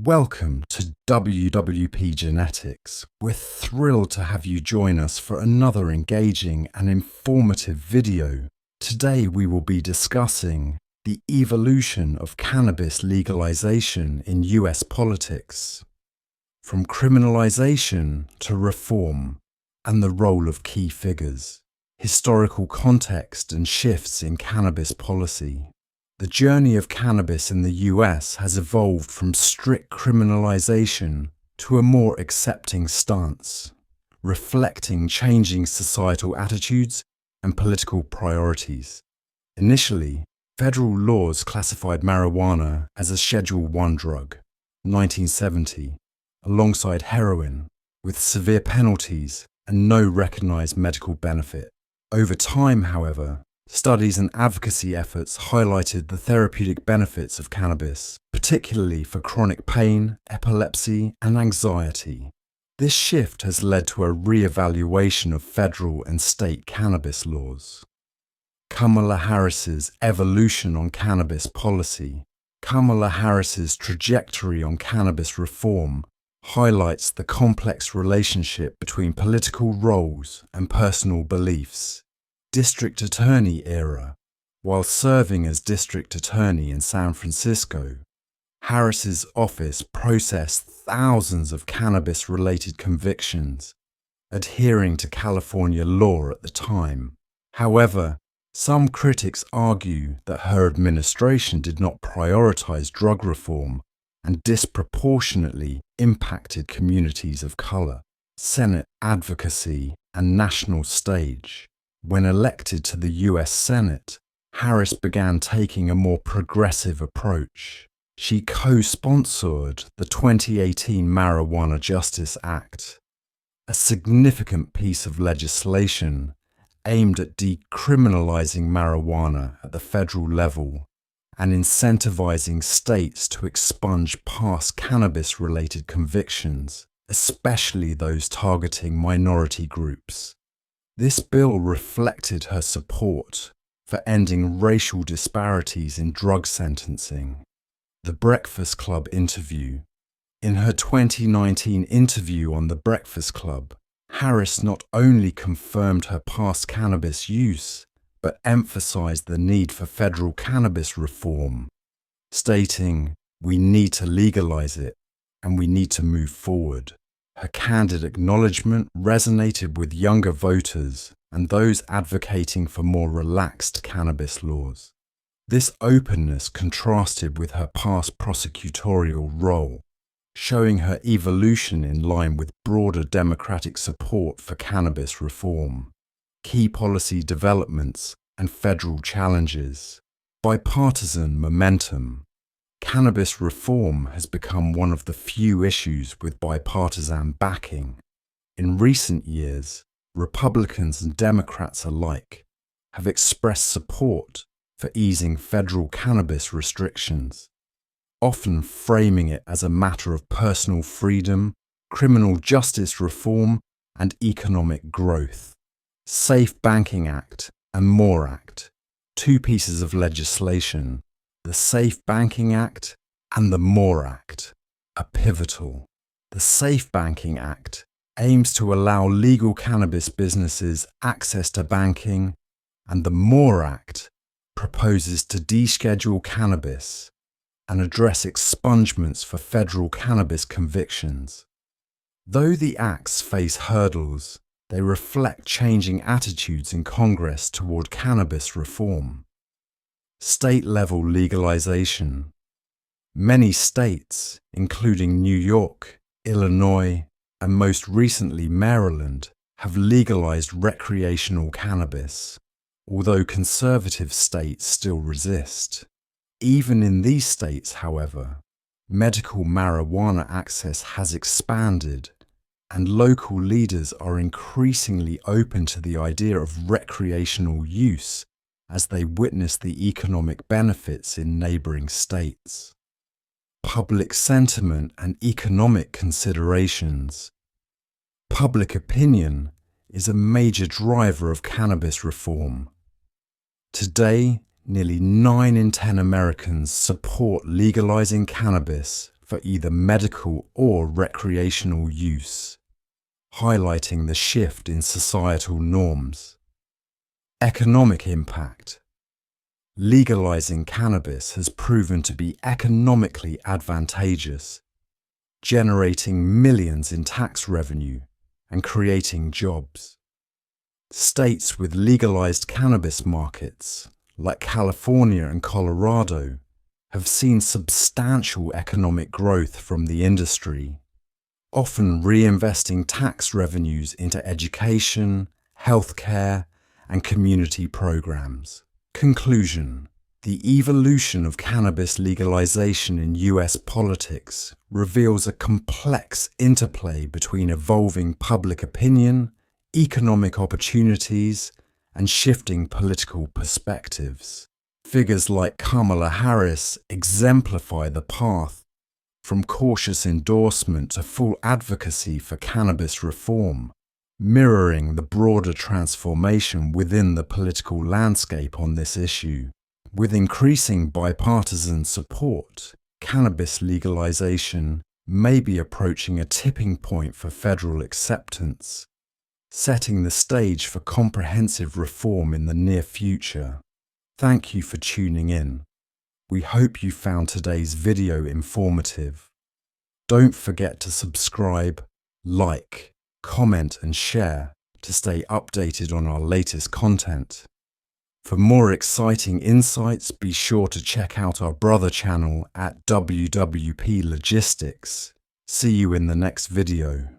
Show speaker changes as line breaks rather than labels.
Welcome to WWP Genetics. We're thrilled to have you join us for another engaging and informative video. Today we will be discussing the evolution of cannabis legalization in US politics, from criminalization to reform, and the role of key figures, historical context and shifts in cannabis policy. The journey of cannabis in the US has evolved from strict criminalization to a more accepting stance, reflecting changing societal attitudes and political priorities. Initially, federal laws classified marijuana as a Schedule I drug, 1970, alongside heroin, with severe penalties and no recognized medical benefit. Over time, however, studies and advocacy efforts highlighted the therapeutic benefits of cannabis, particularly for chronic pain, epilepsy, and anxiety. This shift has led to a re-evaluation of federal and state cannabis laws. Kamala Harris's evolution on cannabis policy. Kamala Harris's trajectory on cannabis reform highlights the complex relationship between political roles and personal beliefs. District Attorney era. While serving as District Attorney in San Francisco, Harris's office processed thousands of cannabis-related convictions, adhering to California law at the time. However, some critics argue that her administration did not prioritize drug reform and disproportionately impacted communities of color. Senate advocacy and national stage. When elected to the US Senate, Harris began taking a more progressive approach. She co-sponsored the 2018 Marijuana Justice Act, a significant piece of legislation aimed at decriminalizing marijuana at the federal level and incentivizing states to expunge past cannabis-related convictions, especially those targeting minority groups. This bill reflected her support for ending racial disparities in drug sentencing. The Breakfast Club interview. In her 2019 interview on The Breakfast Club, Harris not only confirmed her past cannabis use, but emphasized the need for federal cannabis reform, stating, "We need to legalize it, and we need to move forward." Her candid acknowledgement resonated with younger voters and those advocating for more relaxed cannabis laws. This openness contrasted with her past prosecutorial role, showing her evolution in line with broader Democratic support for cannabis reform. Key policy developments and federal challenges. Bipartisan momentum. Cannabis reform has become one of the few issues with bipartisan backing. In recent years, Republicans and Democrats alike have expressed support for easing federal cannabis restrictions, often framing it as a matter of personal freedom, criminal justice reform, and economic growth. Safe Banking Act and MORE Act, two pieces of legislation, the Safe Banking Act and the MORE Act, are pivotal. The Safe Banking Act aims to allow legal cannabis businesses access to banking, and the MORE Act proposes to deschedule cannabis and address expungements for federal cannabis convictions. Though the acts face hurdles, they reflect changing attitudes in Congress toward cannabis reform. State-level legalization. Many states, including New York, Illinois, and most recently Maryland, have legalized recreational cannabis, although conservative states still resist. Even in these states, however, medical marijuana access has expanded, and local leaders are increasingly open to the idea of recreational use as they witness the economic benefits in neighboring states. Public sentiment and economic considerations. Public opinion is a major driver of cannabis reform. Today, nearly 9 in 10 Americans support legalizing cannabis for for either medical or recreational use, highlighting the shift in societal norms. Economic impact. Legalizing cannabis has proven to be economically advantageous, generating millions in tax revenue and creating jobs. States with legalized cannabis markets, like California and Colorado, have seen substantial economic growth from the industry, often reinvesting tax revenues into education, healthcare, and community programs. Conclusion: the evolution of cannabis legalization in US politics reveals a complex interplay between evolving public opinion, economic opportunities, and shifting political perspectives. Figures like Kamala Harris exemplify the path from cautious endorsement to full advocacy for cannabis reform, mirroring the broader transformation within the political landscape on this issue. With increasing bipartisan support, cannabis legalization may be approaching a tipping point for federal acceptance, setting the stage for comprehensive reform in the near future. Thank you for tuning in. We hope you found today's video informative. Don't forget to subscribe, like, comment and share to stay updated on our latest content. For more exciting insights, be sure to check out our brother channel at WWP Logistics. See you in the next video.